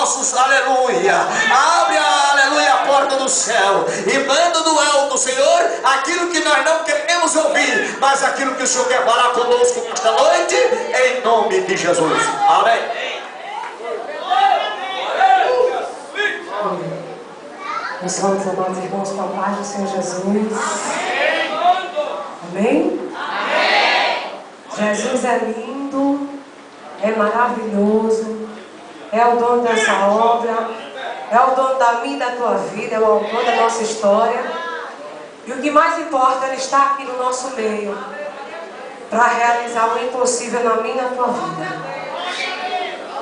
nossos, aleluia, abre, aleluia, a porta do céu e manda do alto, Senhor, aquilo que nós não queremos ouvir, mas aquilo que o Senhor quer falar conosco esta noite, em nome de Jesus. Amém. Nós vamos, amados irmãos, com a paz do Senhor Jesus. Amém? Amém? Jesus é lindo, é maravilhoso, é o dono dessa obra, é o dono da minha e da tua vida, é o autor da nossa história. E o que mais importa, Ele está aqui no nosso meio para realizar o impossível na minha e na tua vida.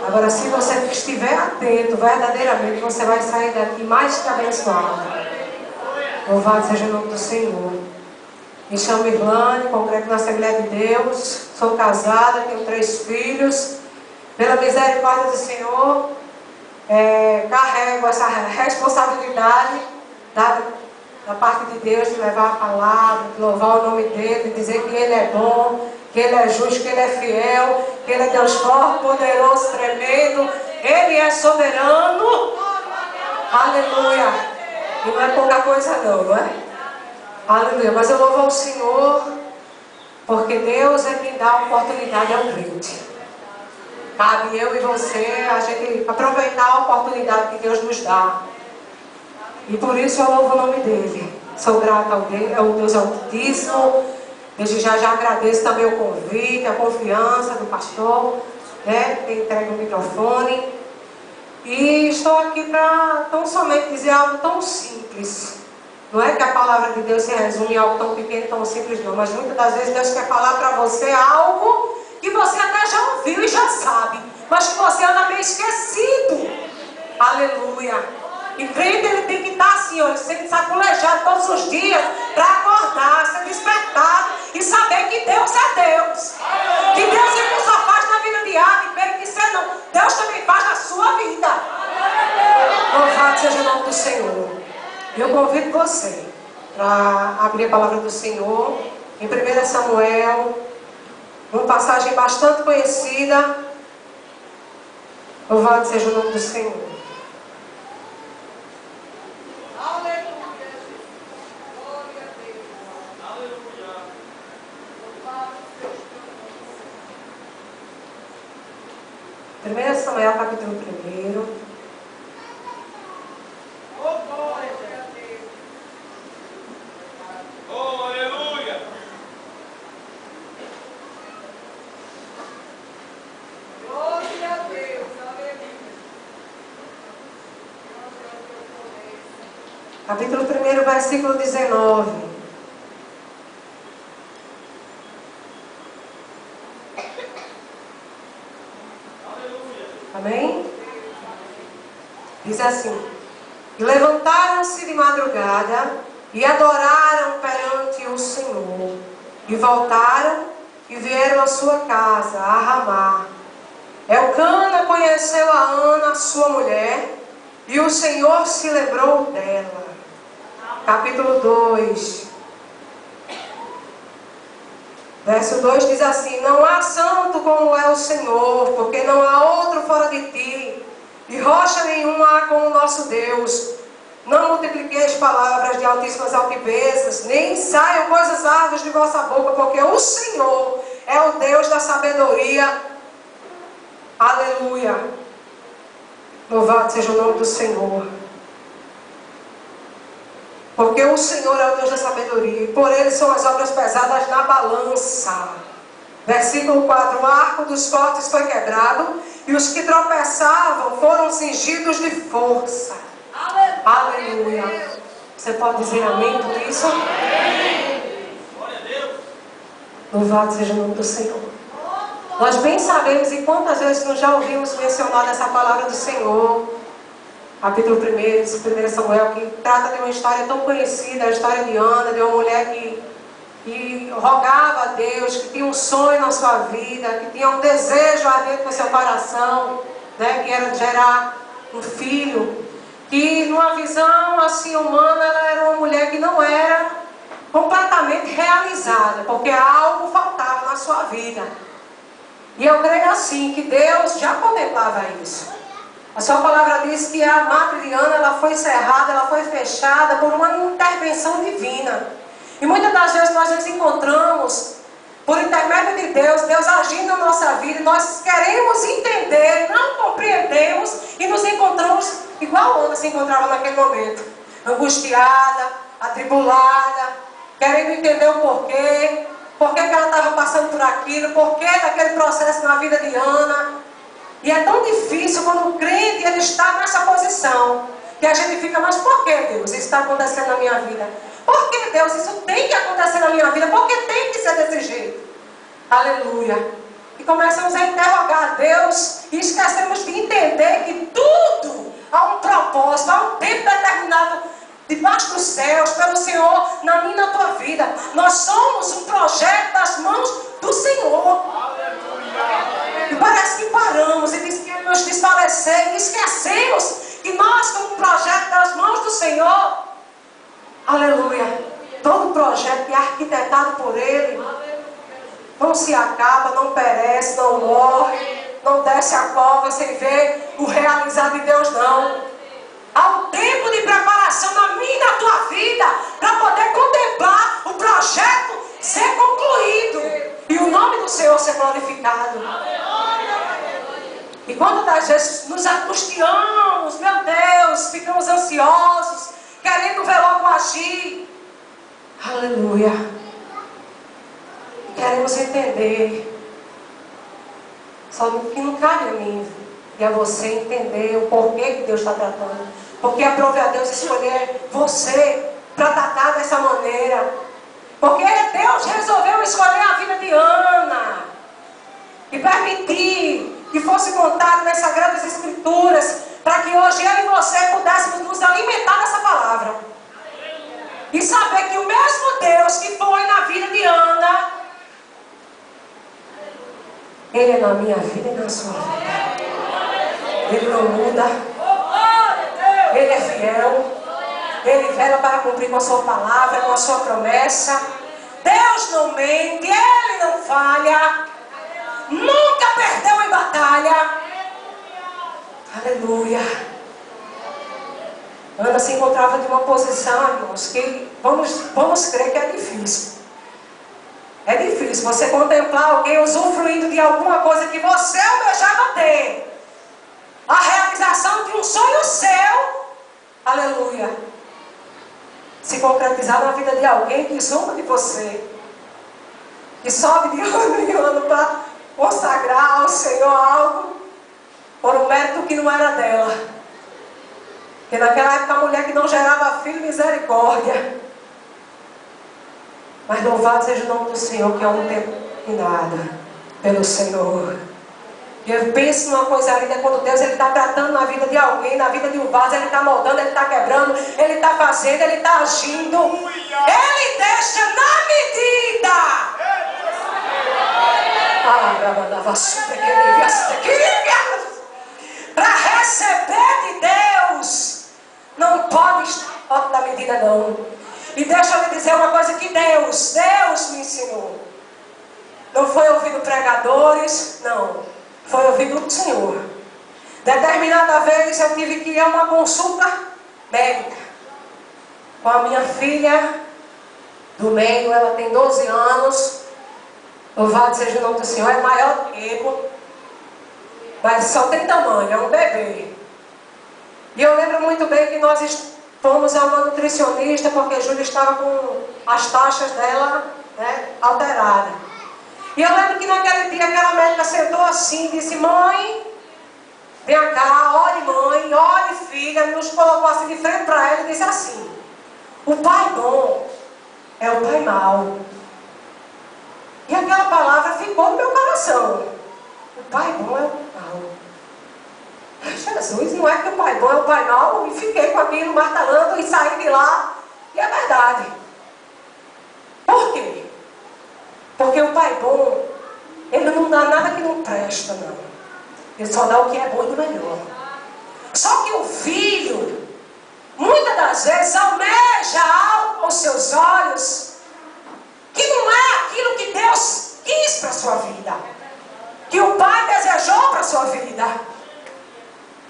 Agora, se você estiver atento, verdadeiramente, você vai sair daqui mais que abençoado. Louvado seja o nome do Senhor. Me chamo Irlane, congrego na Assembleia de Deus, sou casada, tenho 3 filhos. Pela misericórdia do Senhor, carrego essa responsabilidade da parte de Deus de levar a palavra, de louvar o nome dEle, de dizer que Ele é bom, que Ele é justo, que Ele é fiel, que Ele é Deus forte, poderoso, tremendo. Ele é soberano. Aleluia. E não é pouca coisa não é? Aleluia. Mas eu louvo ao Senhor, porque Deus é quem dá a oportunidade ao crente. Cabe eu e você, a gente aproveitar a oportunidade que Deus nos dá. E por isso eu louvo o nome dEle. Sou grata ao Deus Altíssimo. Desde já agradeço também o convite, a confiança do pastor, né, que tem entregue o microfone. E estou aqui para tão somente dizer algo tão simples. Não é que a palavra de Deus se resume em algo tão pequeno, tão simples não. Mas muitas das vezes Deus quer falar para você algo que você até já ouviu e já sabe, mas que você anda meio esquecido. Aleluia. E crente, ele tem que estar assim, ó, ele tem que sacolejado todos os dias para acordar, ser despertado e saber que Deus é Deus. Que Deus ele não só faz na vida diária, primeiro que você não, Deus também faz na sua vida. Louvado seja o nome do Senhor. Eu convido você para abrir a palavra do Senhor em 1 Samuel, uma passagem bastante conhecida. Louvado seja o nome do Senhor. Primeiro Samuel, capítulo 1. Oh, aleluia! Glória a Deus, aleluia! Capítulo 1, versículo 19. Amém? Diz assim: e levantaram-se de madrugada e adoraram perante o Senhor, e voltaram e vieram à sua casa, a Ramá. Elcana conheceu a Ana, sua mulher, e o Senhor se lembrou dela. Capítulo 2, verso 2 diz assim: não há santo como é o Senhor, porque não há outro fora de ti, e rocha nenhuma há como o nosso Deus. Não multipliqueis palavras de altíssimas altivezas, nem saiam coisas árduas de vossa boca, porque o Senhor é o Deus da sabedoria. Aleluia. Louvado seja o nome do Senhor. Porque o Senhor é o Deus da sabedoria, e por Ele são as obras pesadas na balança. Versículo 4: o arco dos fortes foi quebrado, e os que tropeçavam foram cingidos de força. Aleluia. Você pode dizer amém por isso? Amém. Glória a Deus! Louvado seja o nome do Senhor. Nós bem sabemos, e quantas vezes nós já ouvimos mencionar essa palavra do Senhor. Capítulo 1 Samuel, que trata de uma história tão conhecida, a história de Ana, de uma mulher que rogava a Deus, que tinha um sonho na sua vida, que tinha um desejo ardente no seu coração, né, que era de gerar um filho, que numa visão assim humana, ela era uma mulher que não era completamente realizada, porque algo faltava na sua vida. E eu creio assim, que Deus já contemplava isso. A sua palavra diz que a madre de Ana, ela foi cerrada, ela foi fechada por uma intervenção divina. E muitas das vezes nós nos encontramos, por intermédio de Deus, Deus agindo na nossa vida, nós queremos entender, não compreendemos e nos encontramos igual Ana se encontrava naquele momento. Angustiada, atribulada, querendo entender o porquê, por que ela estava passando por aquilo, por que daquele processo na vida de Ana. E é tão difícil quando o crente ele está nessa posição, que a gente fica, mas por que Deus isso está acontecendo na minha vida? Por que Deus isso tem que acontecer na minha vida? Por que tem que ser desse jeito? Aleluia. E começamos a interrogar a Deus e esquecemos de entender que tudo há um propósito, há um tempo determinado debaixo dos céus, pelo Senhor, na minha e na tua vida. Nós somos um projeto das mãos do Senhor. E parece que paramos e queremos nos desfalecer e esquecemos que nós, como um projeto das mãos do Senhor, aleluia, todo projeto que é arquitetado por Ele, não se acaba, não perece, não morre, não desce a cova sem ver o realizado de Deus, não. Há um tempo de preparação na minha e na tua vida para poder contemplar o projeto ser concluído e o nome do Senhor ser glorificado. E quando às vezes nos angustiamos, meu Deus, ficamos ansiosos, querendo ver logo agir, aleluia, queremos entender, só que não cabe a mim e a você entender o porquê que Deus está tratando, porque aprove a Deus escolher você para tratar dessa maneira, porque Deus resolveu escolher a vida de Ana e permitir que fosse contado nas Sagradas Escrituras, para que hoje eu e você pudéssemos nos alimentar dessa palavra. E saber que o mesmo Deus que foi na vida de Ana, Ele é na minha vida e na sua vida. Ele não muda. Ele é fiel. Ele vela para cumprir com a sua palavra, com a sua promessa. Deus não mente, Ele não falha. Nunca perdeu em batalha. Aleluia. Ana se encontrava de uma posição, irmãos, que vamos crer que é difícil. É difícil você contemplar alguém usufruindo de alguma coisa que você almejava ter. A realização de um sonho seu, aleluia, se concretizar na vida de alguém que zomba de você, que sobe de ano em ano para consagrar ao Senhor algo por um mérito que não era dela. Porque naquela época a mulher que não gerava filho, misericórdia. Mas louvado seja o nome do Senhor, que é um tempo terminado pelo Senhor. E eu penso numa coisa linda, quando Deus está tratando na vida de alguém, na vida de um vaso, Ele está moldando, Ele está quebrando, Ele está fazendo, Ele está agindo. Ele deixa na medida. Para receber de Deus, não pode estar fora da medida, não. E deixa eu lhe dizer uma coisa que Deus me ensinou. Não foi ouvido pregadores, não. Foi ouvido do Senhor. Determinada vez eu tive que ir a uma consulta médica com a minha filha do meio. Ela tem 12 anos. Louvado seja o nome do Senhor. É maior do que eu, mas só tem tamanho, é um bebê. E eu lembro muito bem que nós fomos a uma nutricionista, porque a Júlia estava com as taxas dela, né, alteradas. E eu lembro que naquele dia aquela médica sentou assim e disse: mãe, vem cá, olhe mãe, olhe filha. Nos colocou assim de frente para ela e disse assim: o pai bom é o pai mau. E aquela palavra ficou no meu coração. O pai bom é o pai mau. Jesus, não é que o pai bom é o pai mau? E fiquei com aquilo martelando e saí de lá. E é verdade. Por quê? Porque o pai bom, ele não dá nada que não presta, não. Ele só dá o que é bom e do melhor. Só que o filho, muitas das vezes, almeja algo com seus olhos que não é aquilo que Deus quis para a sua vida, que o pai desejou para a sua vida.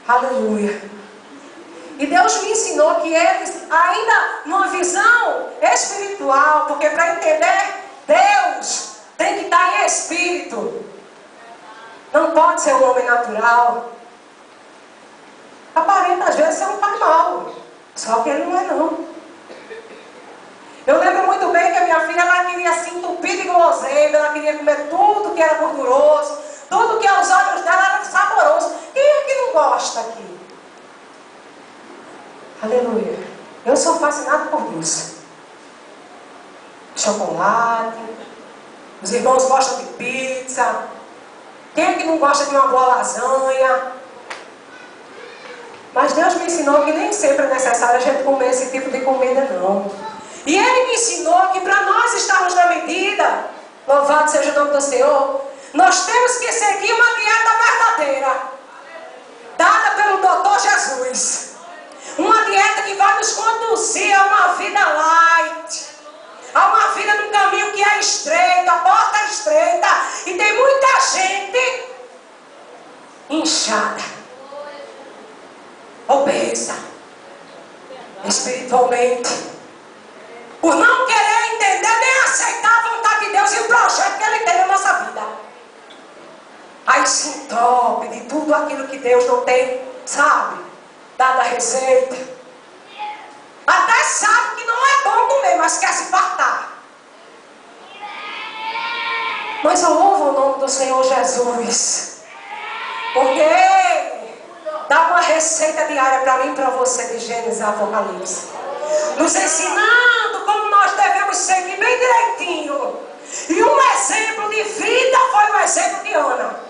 Aleluia. E Deus me ensinou que eles, ainda numa visão espiritual, porque para entender Deus tem que estar em espírito. Não pode ser um homem natural. Aparenta às vezes ser um pai mau, só que ele não é não. Eu lembro muito bem que a minha filha, ela queria se entupir de guloseima, ela queria comer tudo que era gorduroso, tudo que aos olhos dela era saboroso. Quem é que não gosta aqui? Aleluia. Eu sou fascinado por doce. Chocolate. Os irmãos gostam de pizza. Quem é que não gosta de uma boa lasanha? Mas Deus me ensinou que nem sempre é necessário a gente comer esse tipo de comida, não. E Ele me ensinou que para nós estarmos na medida, louvado seja o nome do Senhor, nós temos que seguir uma dieta verdadeira, dada pelo doutor Jesus. Uma dieta que vai nos conduzir a uma vida light, a uma vida num caminho que é estreito, a porta é estreita, e tem muita gente inchada, obesa, espiritualmente, por não querer entender nem aceitar a vontade de Deus e o projeto que Ele tem na nossa vida. Aí se entope de tudo aquilo que Deus não tem, sabe? Dada a receita. Até sabe que não é bom comer, mas quer se fartar. Mas eu louvo o nome do Senhor Jesus, porque Ele dá uma receita diária para mim e para você de Gênesis e Apocalipse, nos ensinando como nós devemos seguir bem direitinho. E um exemplo de vida foi o exemplo de Ana.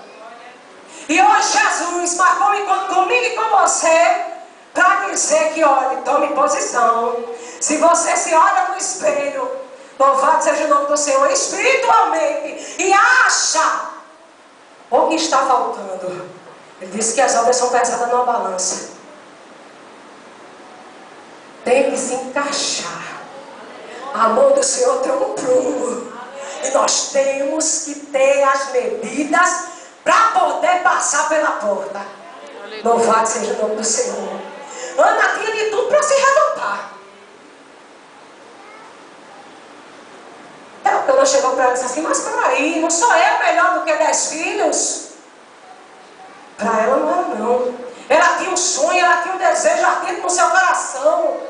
E hoje Jesus marcou um encontro comigo e com você para dizer que, olha, tome posição. Se você se olha no espelho, louvado seja o nome do Senhor, espiritualmente, e acha o que está faltando. Ele disse que as obras são pesadas numa balança. Tem que se encaixar. A mão do Senhor tem um prumo. E nós temos que ter as medidas para poder passar pela porta. Louvado seja o nome do Senhor. Ana tinha de tudo para se revoltar. Ela chegou para ela e disse assim: mas peraí, não sou eu melhor do que 10 filhos? Para ela não era não. Ela tinha um sonho, ela tinha um desejo ardente no seu coração.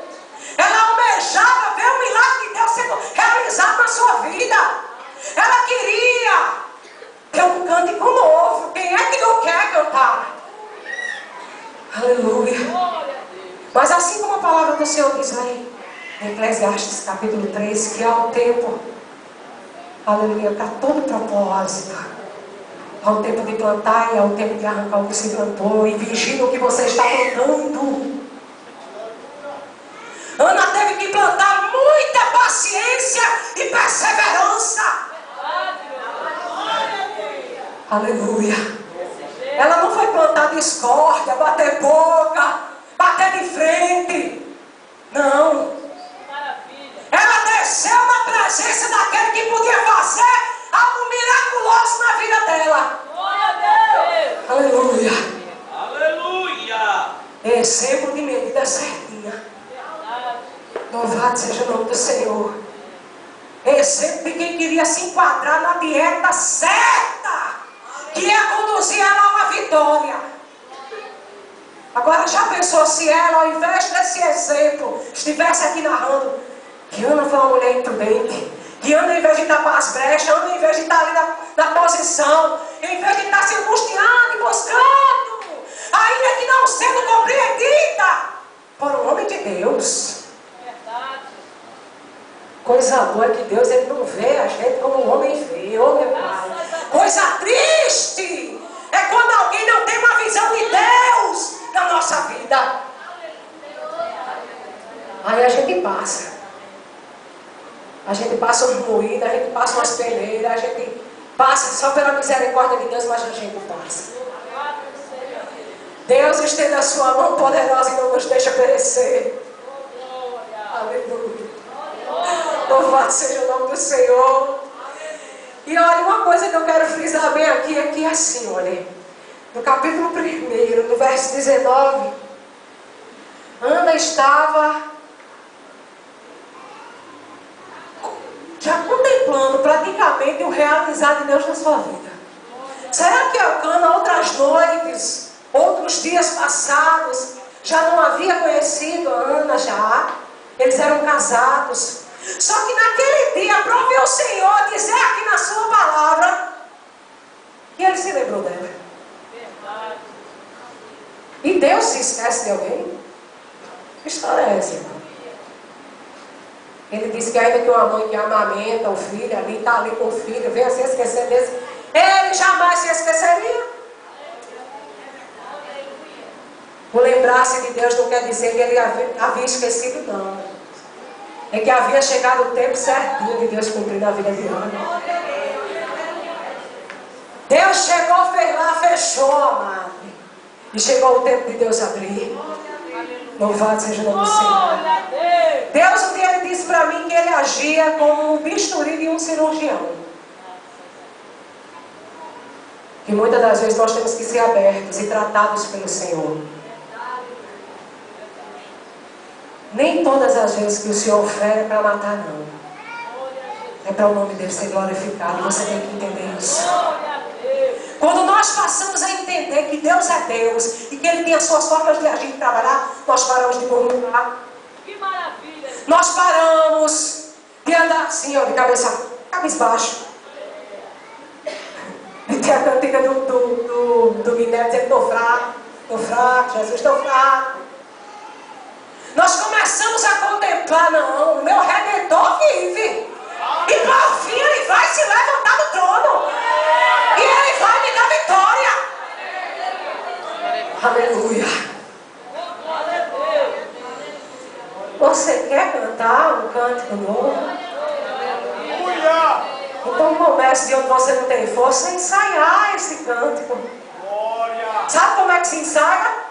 Ela almejava ver o milagre de Deus sendo realizado na sua vida. Ela queria ter um cântico novo. Quem é que não quer cantar? Aleluia. Mas assim como a palavra do Senhor diz aí, em Eclesiastes capítulo 3, que há um tempo, aleluia, para todo propósito. Há um tempo de plantar e há um tempo de arrancar o que se plantou. E vigia o que você está plantando. Ana teve que plantar muita paciência e perseverança. Aleluia. Ela não foi plantar discórdia, bater boca, bater de frente. Não. Ela desceu na presença daquele que podia fazer algo miraculoso na vida dela. Aleluia. Aleluia. Exemplo de medida certinha. Louvado seja o nome do Senhor. Exemplo de quem queria se enquadrar na dieta certa, que ia conduzir ela a uma vitória. Agora já pensou se ela, ao invés desse exemplo, estivesse aqui narrando que Ana foi uma mulher imprudente, que Ana, ao invés de tapar as brechas, Ana, ao invés de estar ali na posição, em vez de estar se angustiando e buscando, ainda que não sendo compreendida por um homem de Deus. Coisa boa é que Deus, Ele não vê a gente como o homem vê, oh meu Pai. Coisa triste é quando alguém não tem uma visão de Deus na nossa vida. Aí a gente passa. A gente passa uns moídos, a gente passa umas peneiras, a gente passa só pela misericórdia de Deus, mas a gente passa. Deus estenda a sua mão poderosa e não nos deixa perecer. Aleluia. Louvado seja o nome do Senhor. E olha, uma coisa que eu quero frisar bem aqui é que assim, olha, no capítulo 1, no verso 19, Ana estava já contemplando praticamente o realizar de Deus na sua vida. Será que Elcana, outras noites, outros dias passados, já não havia conhecido a Ana já? Eles eram casados. Só que naquele dia, proveu o Senhor dizer aqui na sua palavra que ele se lembrou dela. E Deus se esquece de alguém? Que história é essa, irmão? Ele disse que ainda que uma mãe que amamenta o filho ali, está ali com o filho, venha se esquecer desse, ele jamais se esqueceria. O lembrar-se de Deus não quer dizer que ele havia esquecido, não. É que havia chegado o tempo certinho de Deus cumprir na vida de Ana. Deus chegou, fez lá, fechou, amado. E chegou o tempo de Deus abrir. Louvado seja o nome do Senhor. Deus um dia ele disse para mim que ele agia como um bisturi de um cirurgião. Que muitas das vezes nós temos que ser abertos e tratados pelo Senhor. Nem todas as vezes que o Senhor oferece é para matar, não. É para o nome dele ser glorificado. Você tem que entender isso. Quando nós passamos a entender que Deus é Deus e que Ele tem as suas formas de agir e trabalhar, nós paramos de murmurar. Que maravilha! Nós paramos de andar assim, ó, de cabeça baixo. E tem a cantiga do Minério dizendo: estou fraco, Jesus, estou fraco. Nós começamos a contemplar, não, o meu Redentor vive. E por fim ele vai se levantar do trono. E ele vai me dar vitória. Aleluia. Você quer cantar um cântico novo? Então comece de onde você não tem força a ensaiar esse cântico. Sabe como é que se ensaia?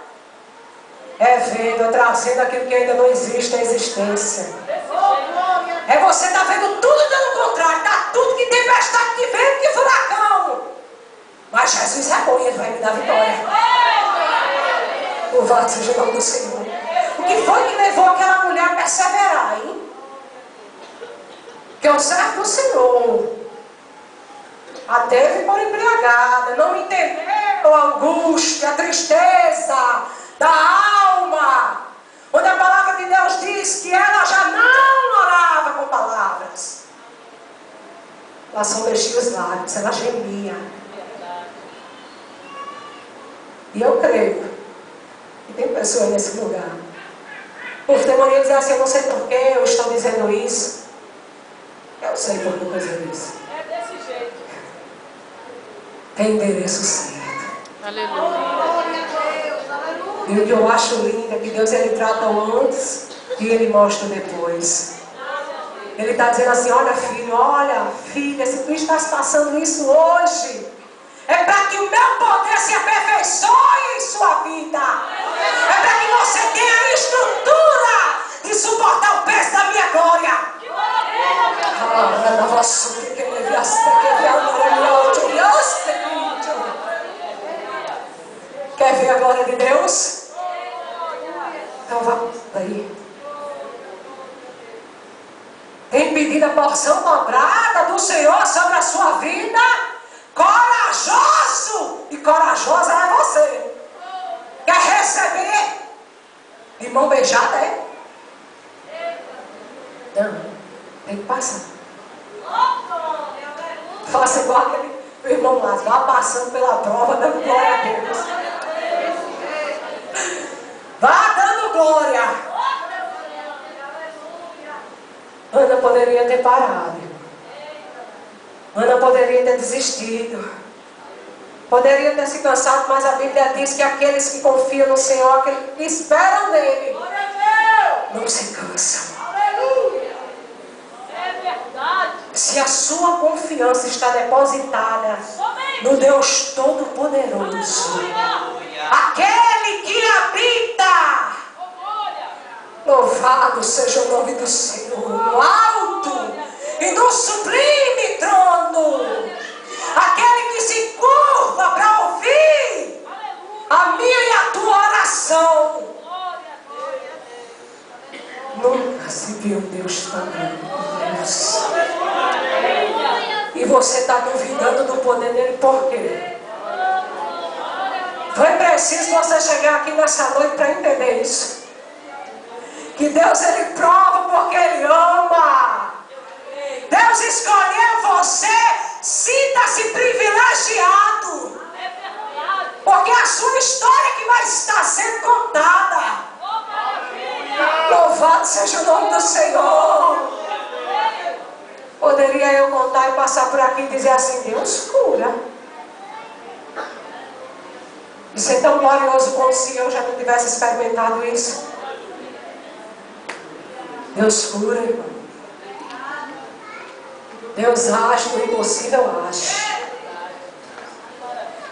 É vendo, trazendo aquilo que ainda não existe, a existência. É você estar vendo tudo dando contrário, está tudo que tempestade, que vento, que furacão. Mas Jesus é bom e Ele vai me dar vitória. Louvado seja o nome do Senhor. O que foi que levou aquela mulher a perseverar, hein? Que é o servo do Senhor. A teve por embriagada, não entendeu a angústia, a tristeza da alma. Onde a palavra de Deus diz que ela já não orava com palavras. Ela só mexia os lábios, ela gemia. E eu creio que tem pessoas nesse lugar. Por ter mania de dizer assim: eu não sei por que eu estou dizendo isso. Eu sei por que eu estou dizendo isso. É desse jeito. Tem endereço certo. Aleluia. E o que eu acho lindo é que Deus ele trata o antes e Ele mostra o depois. Ele está dizendo assim: olha filho, olha filha, se tu estás passando isso hoje, é para que o meu poder se aperfeiçoe em sua vida. É para que você tenha a estrutura de suportar o peso da minha glória. Quer ver a glória de Deus? Então vá daí. Tem pedido a porção dobrada do Senhor sobre a sua vida? Corajoso! E corajosa é você. Quer receber? De mão beijada, é? Não, tem que passar. Faça igual aquele irmão lá, vá passando pela prova, dando glória a Deus. Vá dando glória. Ana poderia ter parado. Ana poderia ter desistido. Poderia ter se cansado, mas a Bíblia diz que aqueles que confiam no Senhor, aqueles que esperam nele, não se cansam. É verdade. Se a sua confiança está depositada no Deus Todo-Poderoso, aquele que habita, louvado seja o nome do Senhor, no alto e no sublime trono, aquele que se curva para ouvir você está duvidando do poder dele, por quê? Foi preciso você chegar aqui nessa noite para entender isso. Que Deus, ele prova porque ele ama. Deus escolheu você, sinta-se privilegiado. Porque a sua história que vai estar sendo contada. Louvado seja o nome do Senhor. Poderia eu contar e passar por aqui e dizer assim: Deus cura. E ser tão glorioso como se eu já não tivesse experimentado isso. Deus cura, irmão. Deus age no impossível, age.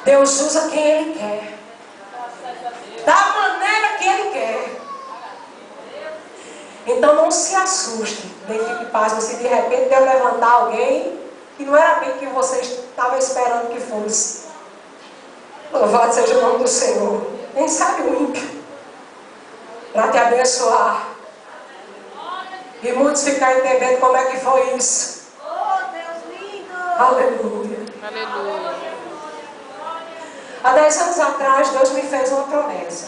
Deus usa quem Ele quer, da maneira que Ele quer. Então não se assuste, nem fique pasmo se de repente Deus levantar alguém que não era bem que você estava esperando que fosse. Louvado seja o nome do Senhor. Nem sabe o ímpio, para te abençoar. E muitos ficam entendendo como é que foi isso. Oh, Deus lindo! Aleluia. Aleluia. Há 10 anos atrás, Deus me fez uma promessa.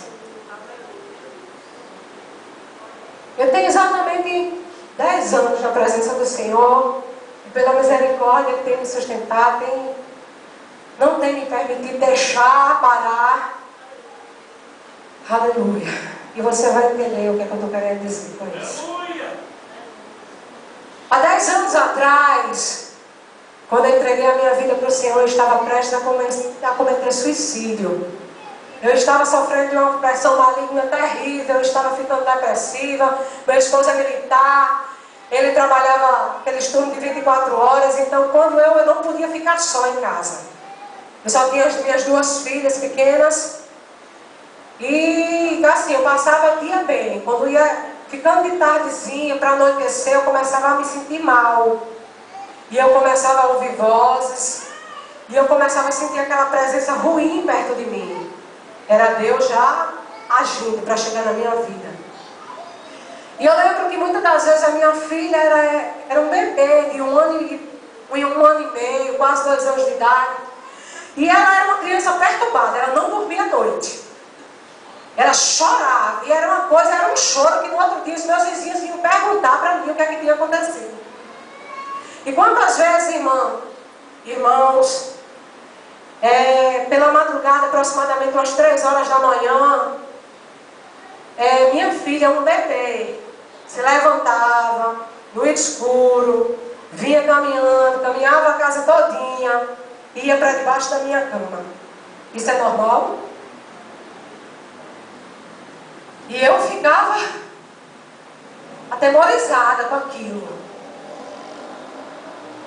Eu tenho exatamente 10 anos na presença do Senhor. E pela misericórdia, Ele tem me sustentado, não tem me permitido deixar parar. Aleluia. E você vai entender o que é que eu estou querendo dizer com isso. Há 10 anos atrás, quando eu entreguei a minha vida para o Senhor, eu estava prestes a cometer suicídio. Eu estava sofrendo de uma pressão maligna terrível, eu estava ficando depressiva, meu esposo é militar, ele trabalhava aqueles turnos de 24 horas, então quando eu não podia ficar só em casa. Eu só tinha as minhas 2 filhas pequenas, e assim, eu passava o dia bem. Quando ia ficando de tardezinha, para anoitecer, eu começava a me sentir mal. E eu começava a ouvir vozes. E eu começava a sentir aquela presença ruim perto de mim. Era Deus já agindo para chegar na minha vida. E eu lembro que muitas das vezes a minha filha era um bebê de 1 ano e meio, quase 2 anos de idade. E ela era uma criança perturbada, ela não dormia à noite. Ela chorava, e era um choro que no outro dia os meus vizinhos iam perguntar para mim o que é que tinha acontecido. E quantas vezes, irmãos, pela madrugada, aproximadamente umas 3 horas da manhã, minha filha, um bebê, se levantava no escuro, vinha caminhando, caminhava a casa todinha, ia para debaixo da minha cama. Isso é normal? E eu ficava atemorizada com aquilo.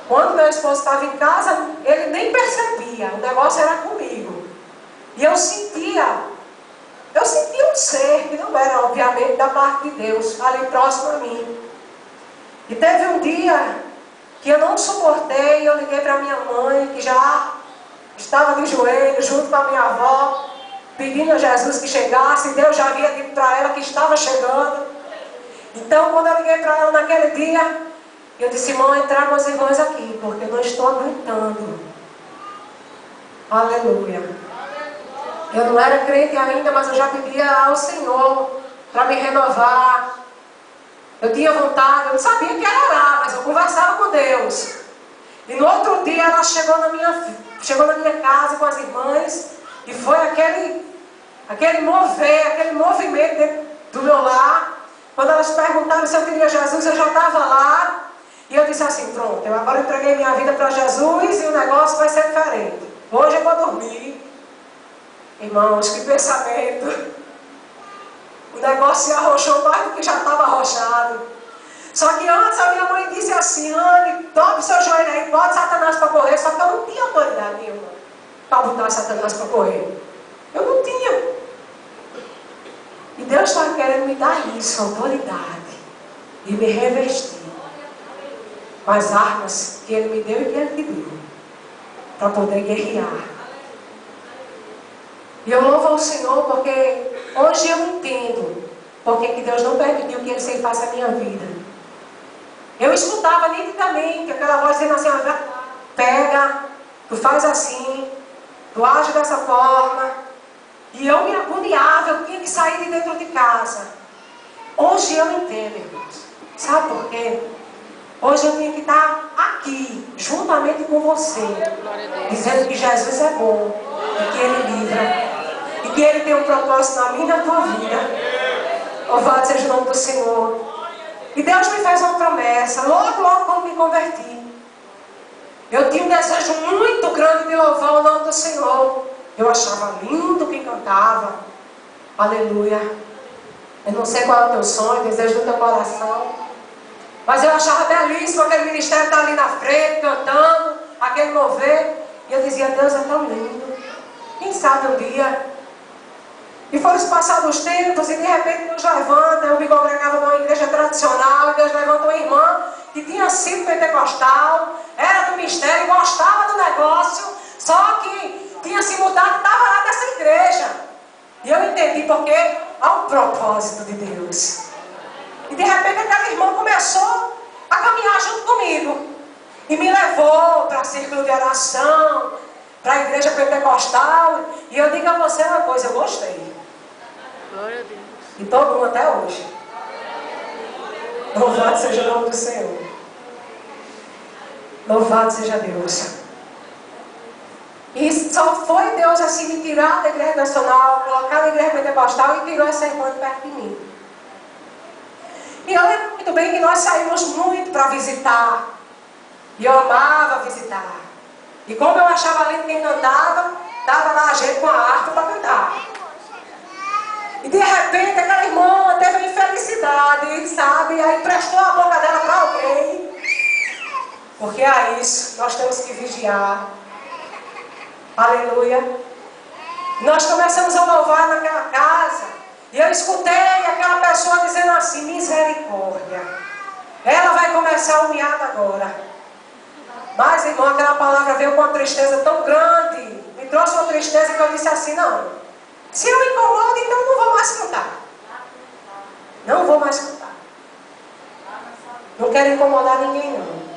Quando meu esposo estava em casa, ele nem percebia, o negócio era comigo. E eu sentia um ser que não era, obviamente, da parte de Deus, ali próximo a mim. E teve um dia que eu não suportei, eu liguei para minha mãe, que já estava de joelho, junto com a minha avó, pedindo a Jesus que chegasse. Deus já havia dito para ela que estava chegando. Então, quando eu liguei para ela naquele dia, eu disse: mãe, traga os irmãos aqui, porque eu não estou aguentando. Aleluia. Eu não era crente ainda, mas eu já pedia ao Senhor para me renovar. Eu tinha vontade, eu não sabia que era orar, mas eu conversava com Deus. E no outro dia ela chegou na minha casa com as irmãs, e foi aquele movimento dentro do meu lar. Quando elas perguntaram se eu queria Jesus, eu já estava lá. E eu disse assim: pronto, eu agora entreguei minha vida para Jesus e o negócio vai ser diferente. Hoje eu vou dormir. Irmãos, que pensamento. O negócio se arrochou mais do que já estava arrochado. Só que antes a minha mãe disse assim: Anne, dobre seu joelho aí, bota Satanás para correr. Só que eu não tinha autoridade nenhuma para botar Satanás para correr. Eu não tinha. E Deus está querendo me dar isso, autoridade, e me revestir com as armas que Ele me deu e que Ele te deu, para poder guerrear. E eu louvo ao Senhor porque hoje eu entendo porque que Deus não permitiu que Ele se faça a minha vida. Eu escutava nitidamente aquela voz dizendo assim: pega Tu faz assim, tu age dessa forma. E eu me agoniava, eu tinha que sair de dentro de casa. Hoje eu entendo, irmãos. Sabe por quê? Hoje eu tinha que estar aqui, juntamente com você, dizendo que Jesus é bom, e que Ele livra, e que Ele tem um propósito na minha e na tua vida. Louvado seja o nome do Senhor. E Deus me fez uma promessa, logo quando me converti. Eu tinha um desejo muito grande de louvar o nome do Senhor. Eu achava lindo quem cantava. Aleluia. Eu não sei qual é o teu sonho, o desejo do teu coração. Mas eu achava belíssimo aquele ministério estar ali na frente, cantando, aquele mover. E eu dizia, Deus é tão lindo. Quem sabe um dia. E foram passados os tempos e de repente Deus levanta. Eu me congregava numa igreja tradicional e Deus levantou uma irmã que tinha sido pentecostal, era do mistério, gostava do negócio, só que tinha se mudado e estava lá nessa igreja. E eu entendi porque há um propósito de Deus. E de repente aquela irmã começou a caminhar junto comigo. E me levou para círculo de oração, para a igreja pentecostal. E eu digo a você uma coisa, eu gostei. Glória a Deus. E todo mundo até hoje. Louvado seja o nome do Senhor. Louvado seja Deus. E só foi Deus assim me tirar da igreja nacional, colocar na igreja pentecostal e tirou essa irmã de perto de mim. E eu lembro muito bem que nós saímos muito para visitar. E eu amava visitar. E como eu achava lindo quem cantava, dava lá a gente com a harpa para cantar. E de repente aquela irmã teve uma infelicidade, sabe? E aí emprestou a boca dela para alguém. Porque é isso, nós temos que vigiar. Aleluia. Nós começamos a louvar naquela casa. E eu escutei aquela pessoa dizendo assim, misericórdia. Ela vai começar humilhada agora. Mas, irmão, aquela palavra veio com uma tristeza tão grande. Me trouxe uma tristeza que eu disse assim, não. Se eu me incomodo, então não vou mais cantar. Não vou mais cantar. Não quero incomodar ninguém, não.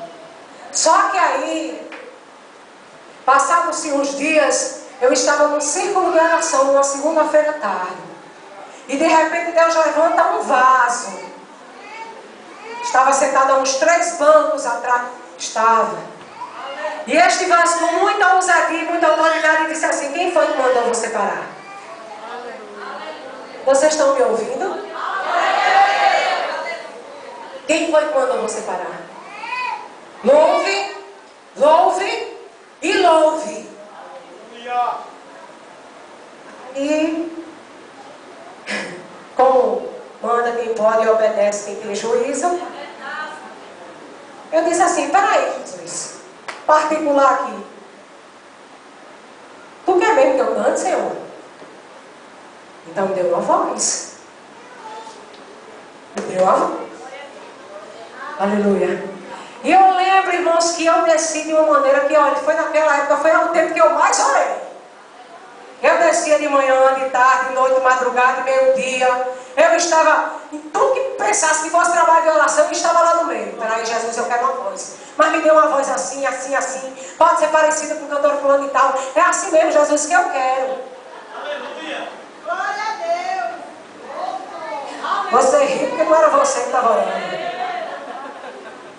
Só que aí, passados-se uns dias, eu estava num círculo de oração, numa segunda-feira à tarde. E de repente Deus levanta um vaso. Estava sentado a uns 3 bancos atrás. Estava. E este vaso, com muita ousadia e muita autoridade, disse assim, quem foi que mandou você parar? Vocês estão me ouvindo? Quem foi que mandou você parar? Louve, louve e louve. E como manda quem pode e obedece quem tem juízo, eu disse assim, peraí, Jesus, particular aqui. Tu quer mesmo que eu cante, Senhor? Então me deu uma voz. Me deu uma voz. Aleluia. E eu lembro, irmãos, que eu desci de uma maneira que, olha, foi naquela época, foi o tempo que eu mais orei. Eu descia de manhã, de tarde, de noite, de madrugada, de meio-dia. Eu estava, em tudo que pensasse que fosse trabalho de oração, eu estava lá no meio. Peraí, Jesus, eu quero uma voz. Mas me deu uma voz assim, assim, assim. Pode ser parecida com o cantor fulano e tal. É assim mesmo, Jesus, que eu quero. Aleluia. Glória a Deus. Você riu porque não era você que estava orando.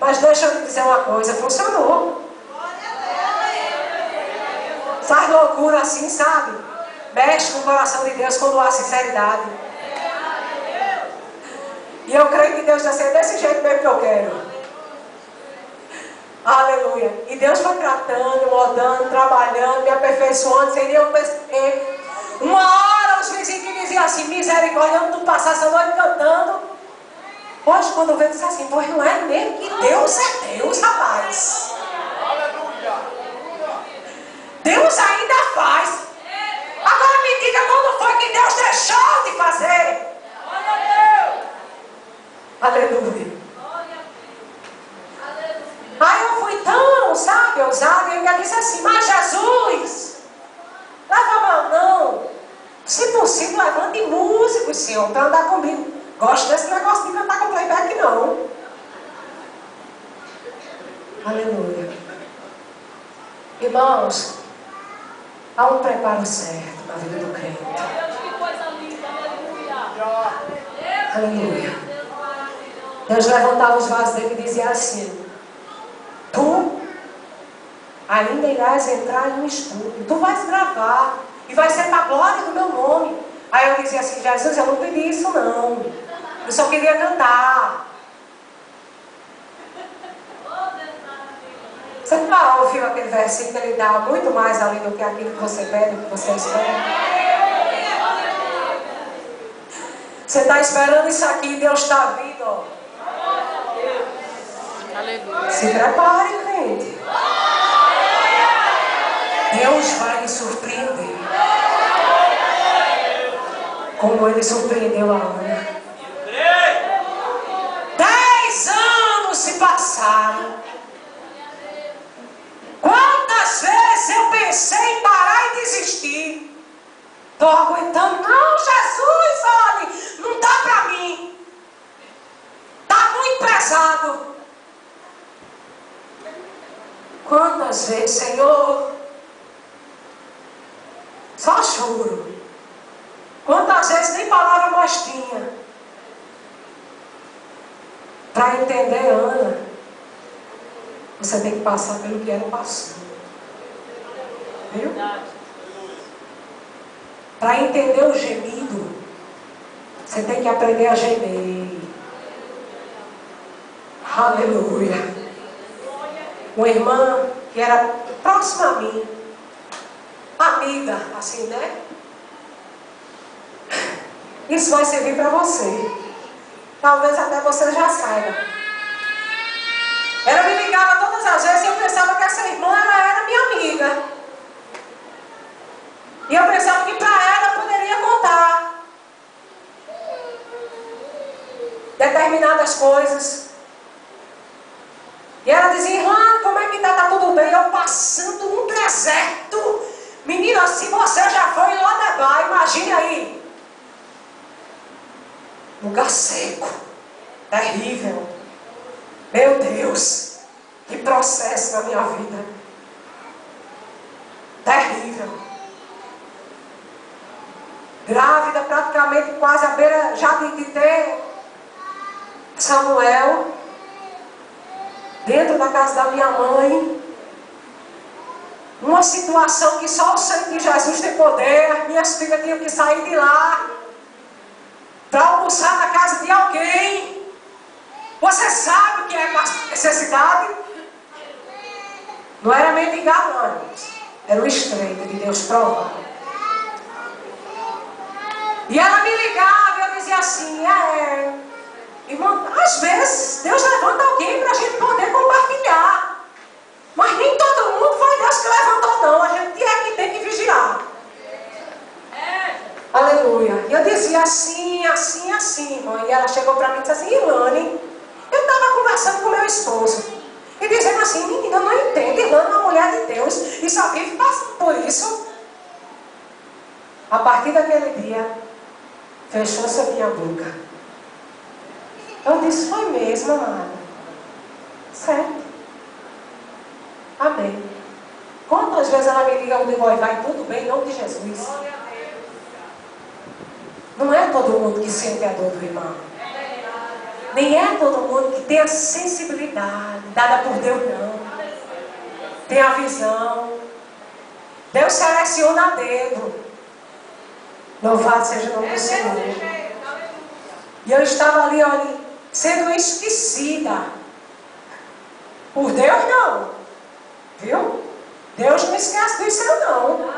Mas deixa eu te dizer uma coisa, funcionou. Faz loucura assim, sabe? Mexe com o coração de Deus quando há sinceridade. E eu creio que Deus vai ser desse jeito mesmo que eu quero. Aleluia. E Deus vai tratando, moldando, trabalhando, me aperfeiçoando, sem eu perceber. Uma hora os vizinhos me diziam assim, misericórdia, onde tu passasse a noite cantando. Hoje, quando eu vejo, diz assim, pois não é mesmo que Deus é Deus, rapaz. Deus ainda faz. Agora me diga quando foi que Deus deixou de fazer. Aleluia. Aí eu fui tão, sabe, ousada, e eu ainda disse assim, mas Jesus, leva a mão, não. Se possível, levante músicos, Senhor, para andar comigo. Gosto desse negócio de cantar com playback, não. Aleluia. Irmãos, há um preparo certo na vida do crente. Deus, que coisa linda, aleluia. Aleluia. Deus levantava os vasos dele e dizia assim: tu ainda irás entrar em um estúdio, tu vais gravar e vai ser para a glória do meu nome. Aí eu dizia assim: Jesus, eu não pedi isso não, eu só queria cantar. Você não ouviu aquele versículo que ele dá muito mais ali do que aquilo que você pede, do que você espera? Você está esperando isso aqui, Deus está vindo, ó. Aleluia. Se prepare, crente. Deus vai lhe surpreender, como ele surpreendeu a Ana. 10 anos se passaram. Quantas vezes eu pensei em parar e desistir? Estou aguentando. Não, Jesus, olha, não dá para mim. Está muito pesado. Quantas vezes, Senhor, só choro. Quantas vezes nem palavra mais tinha para entender Ana. Você tem que passar pelo que ela passou. Viu? Para entender o gemido, você tem que aprender a gemer. Aleluia. Uma irmã que era próxima a mim, amiga, assim, né? Isso vai servir para você. Talvez até você já saiba. Ela me ligava todas as vezes e eu pensava que essa irmã ela era minha amiga. E eu pensava que para ela eu poderia contar determinadas coisas. E ela dizia: irmã, como é que tá? Tá tudo bem? Eu passando um deserto. Menina, se você já foi em Lodebar, imagine aí. Lugar seco, terrível. Meu Deus, que processo na minha vida. Terrível. Grávida, praticamente quase à beira já de ter Samuel. Dentro da casa da minha mãe. Uma situação que só o sangue de Jesus tem poder. As minhas filhas tinham que sair de lá para almoçar na casa de alguém. Você sabe o que é necessidade? Não era mendigar, não. Era o estreito de Deus provar. E ela me ligava e eu dizia assim: irmão, às vezes Deus levanta alguém para a gente poder compartilhar. Mas nem todo mundo foi Deus que levantou, não. A gente é que tem que vigiar. Aleluia. E eu dizia assim, assim, assim, irmã. E ela chegou para mim e disse assim: Ilane, eu estava conversando com meu esposo e dizendo assim: menina, eu não entendo. Ilane é uma mulher de Deus e só vive passando por isso. A partir daquele dia, fechou-se a minha boca. Eu disse: foi mesmo, amada. Certo. Amém. Quantas vezes ela me liga, eu digo: vai tudo bem, em nome de Jesus. Não é todo mundo que sente a dor do irmão. Nem é todo mundo que tem a sensibilidade dada por Deus, não. Tem a visão. Deus seleciona a dedo. Louvado seja o nome do Senhor. E eu estava ali, olha, sendo esquecida. Por Deus, não. Viu? Deus não esquece dos seus, não.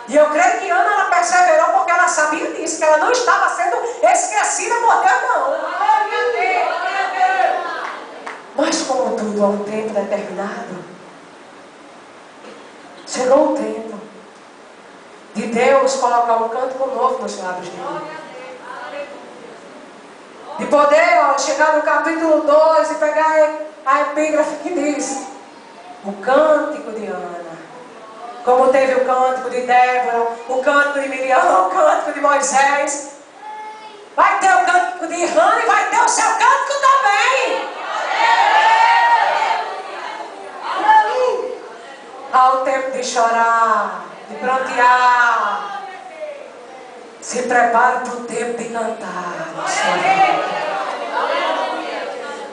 E eu creio que Ana, ela perseverou porque ela sabia disso, que ela não estava sendo esquecida por Deus, não. Mas como tudo há um tempo determinado, chegou o tempo de Deus colocar um cântico novo nos lábios de mim. De poder, ó, chegar no capítulo 2 e pegar a epígrafe que diz: o cântico de Ana. Como teve o cântico de Débora, o cântico de Miriam, o cântico de Moisés. Vai ter o cântico de Hannah e vai ter o seu cântico também. Há o tempo de chorar, de prantear. Se prepare para o tempo de cantar.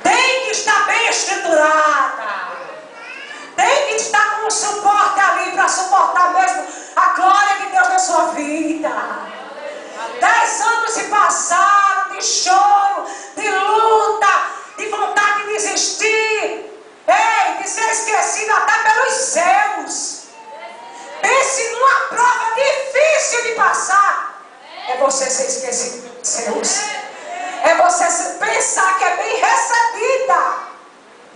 Tem que estar bem estruturada. Tem que estar com um suporte ali para suportar mesmo a glória de Deus na sua vida. 10 anos se passaram de choro, de luta, de vontade de desistir. Ei, de ser esquecido até pelos seus. Pense numa prova difícil de passar. É você ser esquecido pelos seus. É você pensar que é bem recebida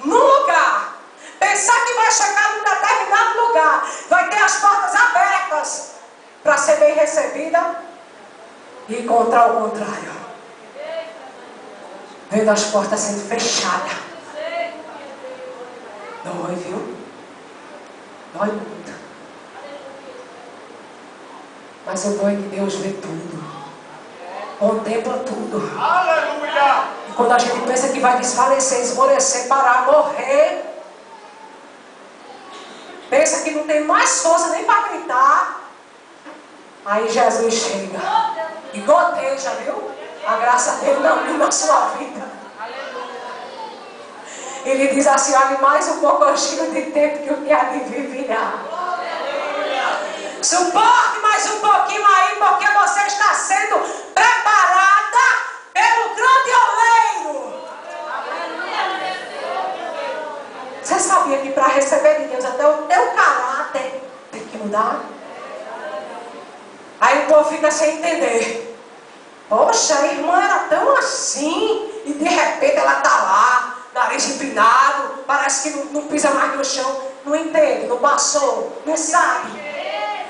no lugar. Pensar que vai chegar num determinado lugar. Vai ter as portas abertas para ser bem recebida. E encontrar o contrário. Vendo as portas sendo fechadas. Dói, viu? Dói muito. Mas o bom é que Deus vê tudo. Contempla tudo. Aleluia! E quando a gente pensa que vai desfalecer, esmorecer, parar, morrer, pensa que não tem mais força nem para gritar, aí Jesus chega e goteja, viu? A graça dele na sua vida. Ele diz assim: olha, mais um pouquinho de tempo que o que há de vir virá. Suporte mais um pouquinho aí, porque você está sendo preparada pelo grande oleiro. Você sabia que para receber de Deus até o teu caráter tem que mudar? Aí o povo fica sem entender. Poxa, a irmã era tão assim e de repente ela está lá, nariz empinado, parece que não pisa mais no chão. Não entende, não passou, não sabe.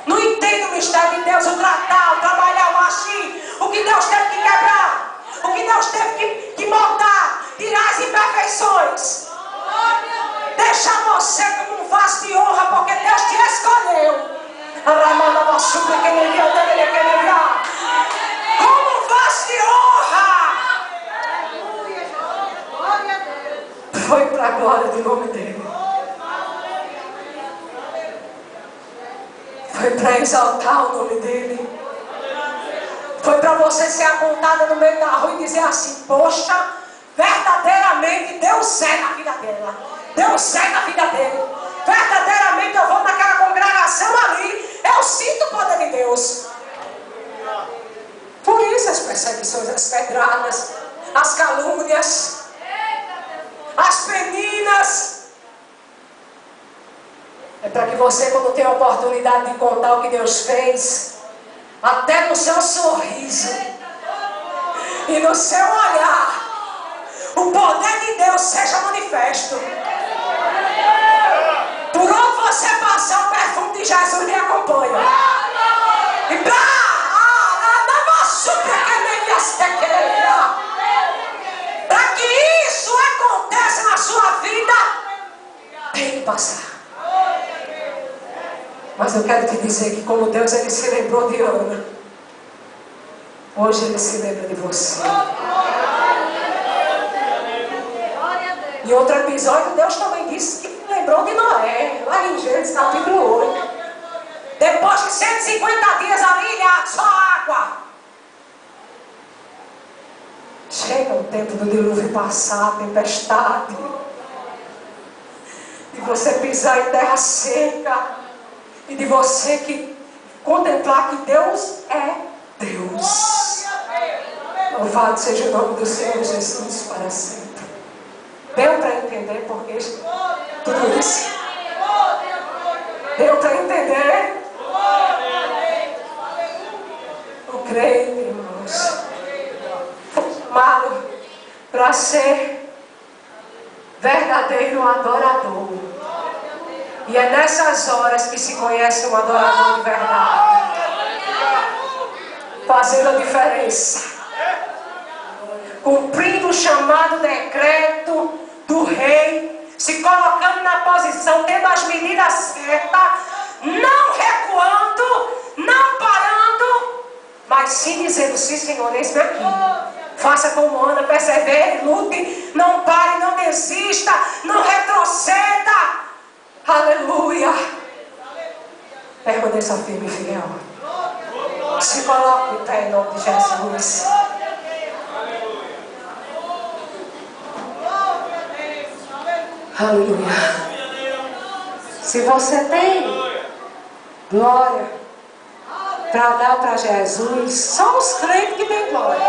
Não entende o mistério de Deus, o tratar, o trabalhar, o agir, o que Deus teve que quebrar, o que Deus teve que moldar, tirar as imperfeições. Deixar você como um vaso de honra, porque Deus te escolheu. Como um vaso de honra. Foi para a glória do nome dele. Foi para exaltar o nome dele. Foi para você ser apontada no meio da rua e dizer assim: poxa, verdadeiramente Deus é na vida dela. Deus é na vida dele. Verdadeiramente eu vou naquela congregação ali, eu sinto o poder de Deus. Por isso as perseguições, as pedradas, as calúnias, as peninas. É para que você, quando tem a oportunidade de contar o que Deus fez, até no seu sorriso e no seu olhar, o poder de Deus seja manifesto. Por onde você passar, o perfume de Jesus lhe acompanha. E para que isso aconteça na sua vida, tem que passar. Mas eu quero te dizer que como Deus ele se lembrou de Ana, hoje ele se lembra de você. Em outro episódio, Deus também disse que se lembrou de Noé, lá em Gênesis capítulo 8. Depois de 150 dias ali, ilhado, só água. Chega o tempo do dilúvio passar, a tempestade. De você pisar em terra seca. E de você que contemplar que Deus é Deus. Louvado seja o nome do Senhor Jesus para sempre. Deu para entender porque tudo isso? Deu para entender? O crente, irmãos, foi chamado para ser verdadeiro adorador. E é nessas horas que se conhece um adorador de verdade. Fazendo a diferença. Cumprindo o chamado decreto do rei. Se colocando na posição, tendo as medidas certas. Não recuando, não parando. Mas sim dizendo: sim, Senhor, eis-me aqui. Faça como Ana, persevere, lute. Não pare, não desista, não retroceda. Aleluia! Permaneça firme e fiel. Se coloque em pé em nome de Jesus. Aleluia. Se você tem glória para dar para Jesus, só os crentes que têm glória.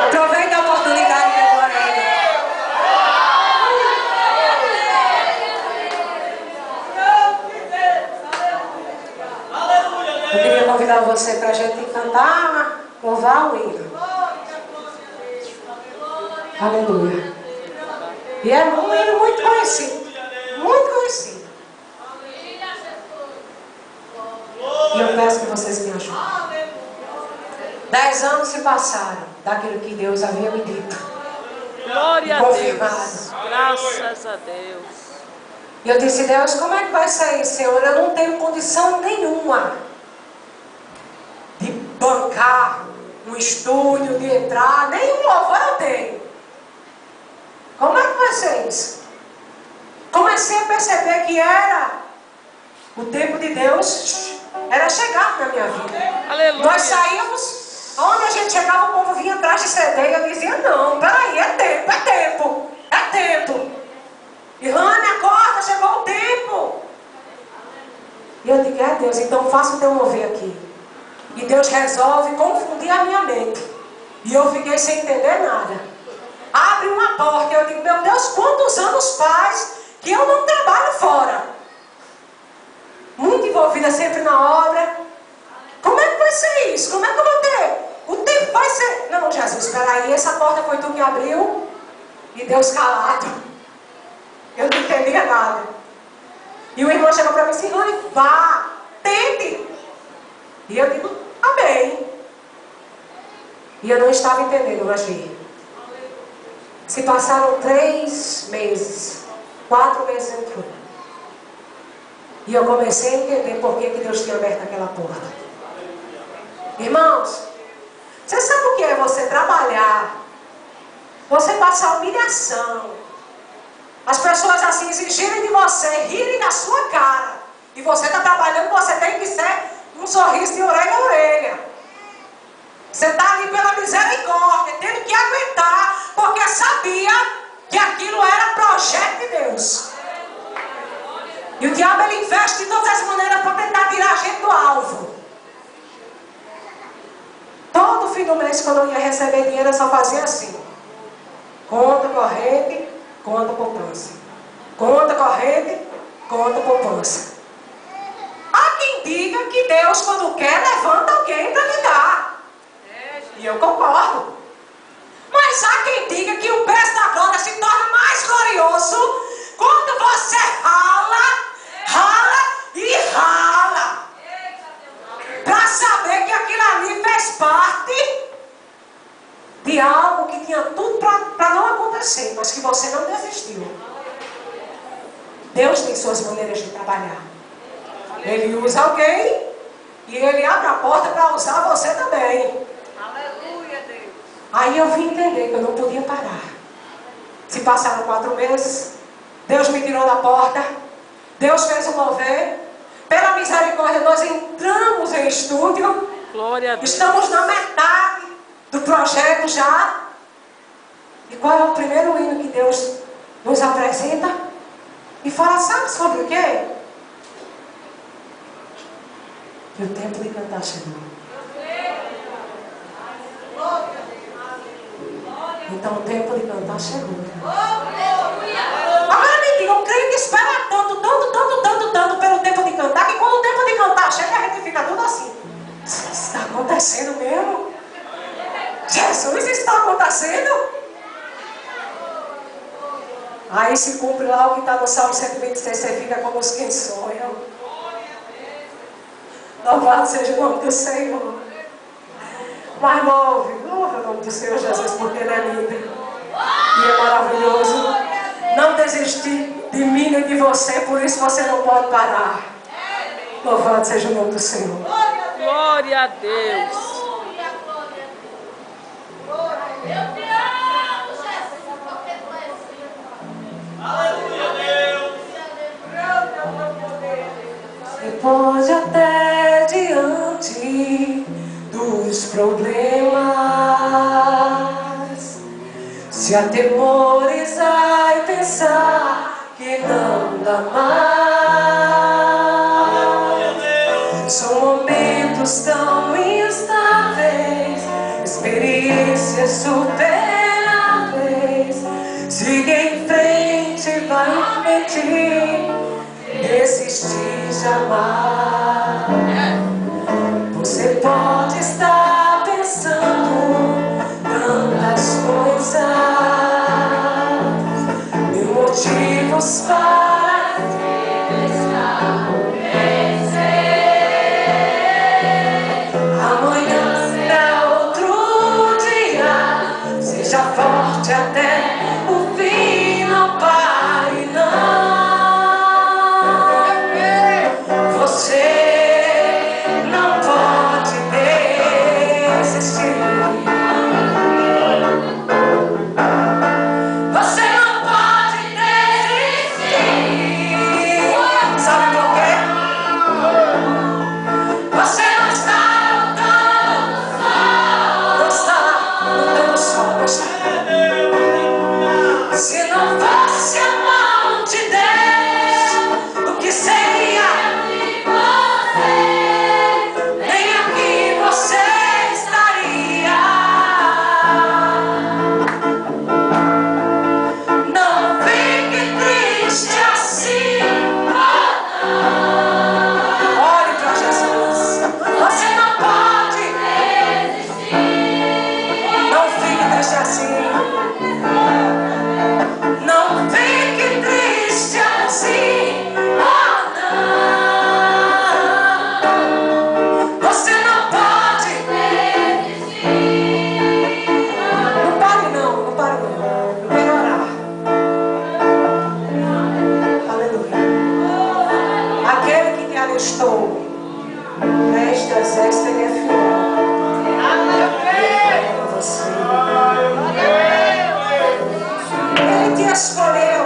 Aproveita a oportunidade de glória a Ele. Eu queria convidar você para a gente cantar, louvar o hino. Aleluia. E é um hino muito conhecido. Muito conhecido. E eu peço que vocês me ajudem. 10 anos se passaram daquilo que Deus havia me dito. Glória a confirmado. Deus. Graças a Deus. E eu disse, Deus, como é que vai sair, Senhor? Eu não tenho condição nenhuma de bancar um estúdio, de entrar, nenhum louvor eu tenho. Como é que vai ser isso? Comecei a perceber que era o tempo de Deus, era chegar na minha vida. Aleluia. Nós saímos, onde a gente chegava, o povo vinha atrás de CD, e eu dizia, não, peraí, é tempo, é tempo, é tempo. E Rani, acorda, chegou o tempo. E eu digo, é Deus, então faça o teu mover aqui. E Deus resolve confundir a minha mente. E eu fiquei sem entender nada. Abre uma porta, e eu digo, meu Deus, quantos anos faz que eu não trabalho fora? Muito envolvida sempre na obra. Como é que vai ser isso? Como é que eu vou ter? O tempo vai ser... Não, Jesus, espera aí, essa porta foi tu que abriu. E Deus calado. Eu não entendia nada. E o irmão chegou para mim e disse, Rani, vá, tente. E eu digo, amém. E eu não estava entendendo o agir. Se passaram 3 meses, 4 meses entrou. E eu comecei a entender por que Deus tinha aberto aquela porta. Irmãos, você sabe o que é você trabalhar? Você passar humilhação. As pessoas assim exigirem de você, rirem da sua cara. E você está trabalhando, você tem que ser um sorriso de orelha a orelha. Você está ali pela misericórdia, tendo que aguentar, porque sabia que aquilo era projeto de Deus. E o diabo, ele investe de todas as maneiras para tentar tirar a gente do alvo. Todo fim do mês, quando eu ia receber dinheiro, eu só fazia assim. Conta corrente, conta poupança. Conta corrente, conta poupança. Há quem diga que Deus, quando quer, levanta alguém para lhe dar. E eu concordo. Mas há quem diga que o peso da glória se torna mais glorioso quando você rala e rala. Para saber que aquilo ali fez parte de algo que tinha tudo para não acontecer, mas que você não desistiu. Deus tem suas maneiras de trabalhar. Ele usa alguém e ele abre a porta para usar você também. Aleluia, Deus. Aí eu vim entender que eu não podia parar. Se passaram 4 meses, Deus me tirou da porta, Deus fez o mover. Pela misericórdia, nós entramos em estúdio. Glória a Deus. Estamos na metade do projeto já. E qual é o primeiro hino que Deus nos apresenta? E fala, sabe sobre o quê? Que o tempo de cantar chegou. Então o tempo de cantar chegou. Agora me diga, um crente espera tanto pelo tempo de cantar, que quando o tempo de cantar chega, a gente fica tudo assim. Isso está acontecendo mesmo? Jesus, isso está acontecendo? Aí se cumpre lá o que está no Salmo 126, você fica como os que sonham. Louvado seja o nome do Senhor. Mas louve o nome do Senhor Jesus, porque Ele é lindo e é maravilhoso. Não desistir de mim nem de você, por isso você não pode parar. Louvado seja o nome do Senhor. Glória a Deus. Eu te amo, Jesus, porque tu és filho. Aleluia, Deus. E pode até diante dos problemas se atemorizar e pensar que não dá mais. São momentos tão instáveis, experiências superáveis. Siga em frente, vai em frente, desistir jamais. Você pode estar pensando tantas coisas, mil motivos para vencer. Amanhã será outro dia, seja forte até o fim, não pare não. Você não pode desistir. Você não pode desistir. Sabe por quê? Você não está lutando só. Não está lutando só, não está. Se não fosse a mão de Deus, o que seria de você? Nem aqui você estaria. Não fique triste assim. Olhe para Jesus. Você não pode desistir. Não fique triste assim. Não fique triste assim. Não. Você não pode desistir. Não pare não, não pare não. Eu quero orar. Aleluia. Aquele que te alistou neste exército, ele é fiel. Ele ama você. Ele te escolheu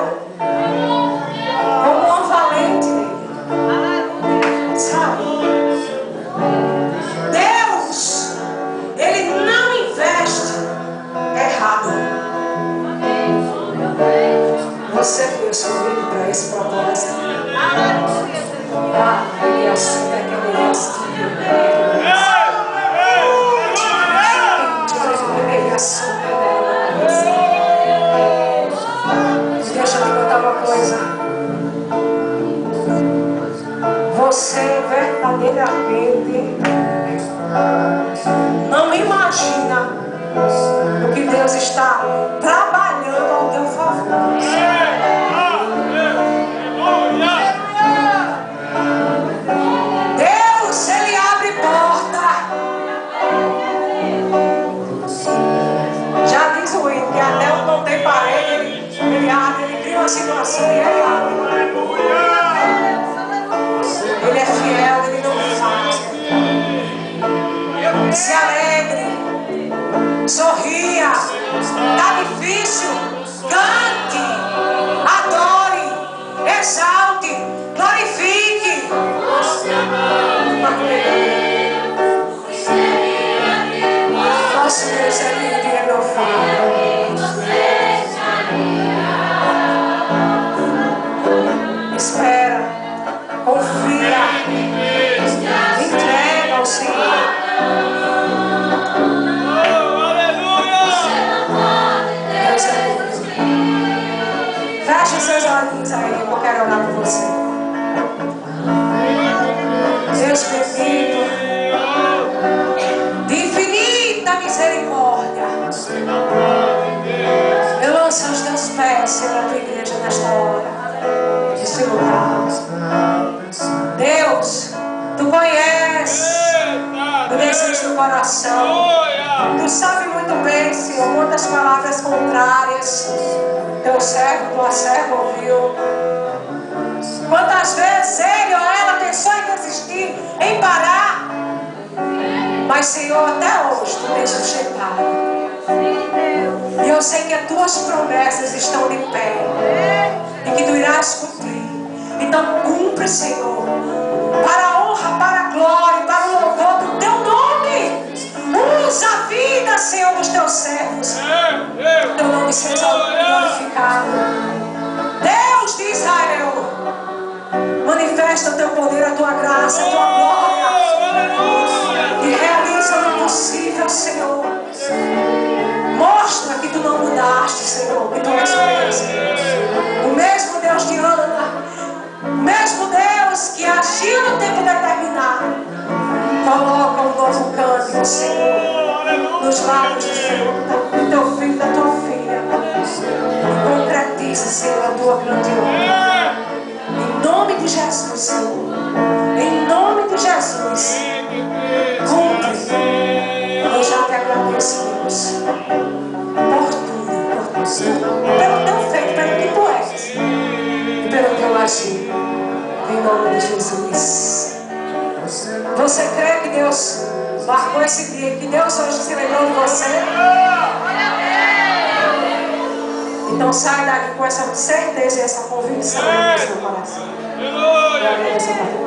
como um valente. Sabe? Deus, ele não investe errado. Você foi escolhido para esse propósito. Ah, ele assume aquele resto. Ele assume Deixa eu te contar uma coisa. Você verdadeiramente não imagina o que Deus está trabalhando ao teu favor. Deus, ele abre porta. Já diz o hino que até onde não tem parede, ele abre, ele cria uma situação e ele abre. Ele é fiel, ele não faz. Se alegre, sorria. Tá difícil? Cante, adore, exalte, glorifique. Nosso Deus é lindo e é meu Pai. Espera, confia, entrega ao Senhor. Deus é lindo. Feche seus olhinhos aí, eu quero orar por você. Deus bendito, de infinita misericórdia, eu lanço aos teus pés, Senhor, a tua igreja nesta hora, neste lugar. Deus, tu conheces o desejo do coração. Tu sabe muito bem, Senhor, quantas palavras contrárias teu servo, tua serva ouviu. Quantas vezes ele ou ela pensou em desistir, em parar. Mas, Senhor, até hoje tu tens sustentado. E eu sei que as tuas promessas estão de pé e que tu irás cumprir. Então cumpre, Senhor, teus servos. Teu nome seja glorificado. Deus de Israel, manifesta o teu poder, a tua graça, a tua glória. E realiza o impossível, Senhor. Mostra que tu não mudaste, Senhor, que tu és o mesmo. O mesmo Deus de Ana, o mesmo Deus que agiu no tempo determinado. Coloca um novo cântico, Senhor, nos lábios do teu filho e da tua filha. E concretiza, Senhor, a tua grande obra. Em nome de Jesus, Senhor. Em nome de Jesus. Cumpre. Eu já te agradeço, Deus. Por tudo. Pelo teu feito, pelo que tu és. E pelo teu agir. Em nome de Jesus. Você crê que Deus marcou esse dia, que Deus hoje se lembrou de você? Então sai daqui com essa certeza e essa convicção no seu coração. Glória a Deus.